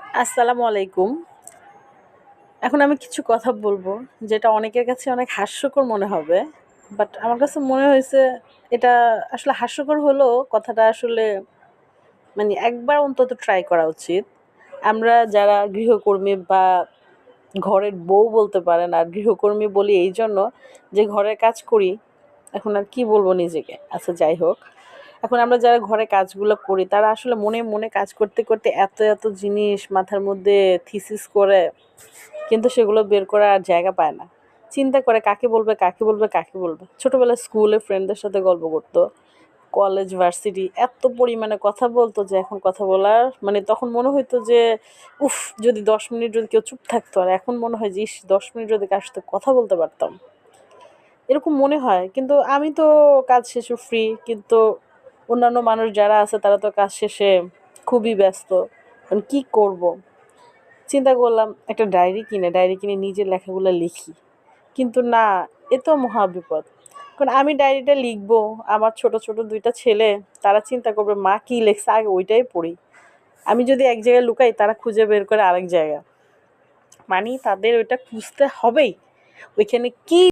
আসসালামু আলাইকুম। এখন আমি কিছু কথা বলবো যেটা অনেকের কাছে অনেক হাস্যকর মনে হবে। বাট আমার কাছে মনে হয়েছে এটা আসলে হাস্যকর হলেও কথাটা আসলে মানে একবার অন্তত ট্রাই করা উচিত। আমরা যারা গৃহকর্মী বা ঘরের বউ বলতে পারেন, আর গৃহকর্মী বলি এইজন্য যে ঘরের কাজ করি। এখন আর কি বলবো নিজেকে? আচ্ছা যাই হোক। এখন আমরা যারা ঘরে কাজগুলো করি তারা আসলে মনে, মনে কাজ করতে, করতে এত জিনিস মাথার মধ্যে থিসিস করে কিন্তু সেগুলো বের করার আর জায়গা পায় না। চিন্তা করে কাকে বলবে, কাকে বলবে, কাকে বলবে। ছোটবেলায় স্কুলে ফ্রেন্ডদের সাথে গল্প করত। কলেজ, ভার্সিটি এত পরিমাণে কথা বলতো যে এখন কথা বলার মানে তখন মনে হইতো যে উফ! যদি ১০ মিনিট যদি কেউ চুপ থাকতো, আর এখন মনে হয় যে ইস! ১০ মিনিট যদি কারো সাথে কথা বলতে পারতাম। এরকম মনে হয়। কিন্তু আমি তো কাজ শেষে ফ্রি। কিন্তু অন্যান্য মানুষ যারা আছে তারা তো কাজ শেষে খুবই ব্যস্ত। এখন কি করব? চিন্তা করলাম একটা ডায়েরি কিনে নিজের লেখাগুলো লিখি। কিন্তু না, এ তো মহাবিপদ। কারণ আমি ডায়েরিটা লিখবো, আমার ছোট ২ টা ছেলে তারা চিন্তা করবে মা কি লেখছে আগে ওইটাই পড়ি। আমি যদি এক জায়গায় লুকাই তারা খুঁজে বের করে আরেক জায়গা। মানে তাদের ওইটা খুঁজতে হবেই। ওইখানে কি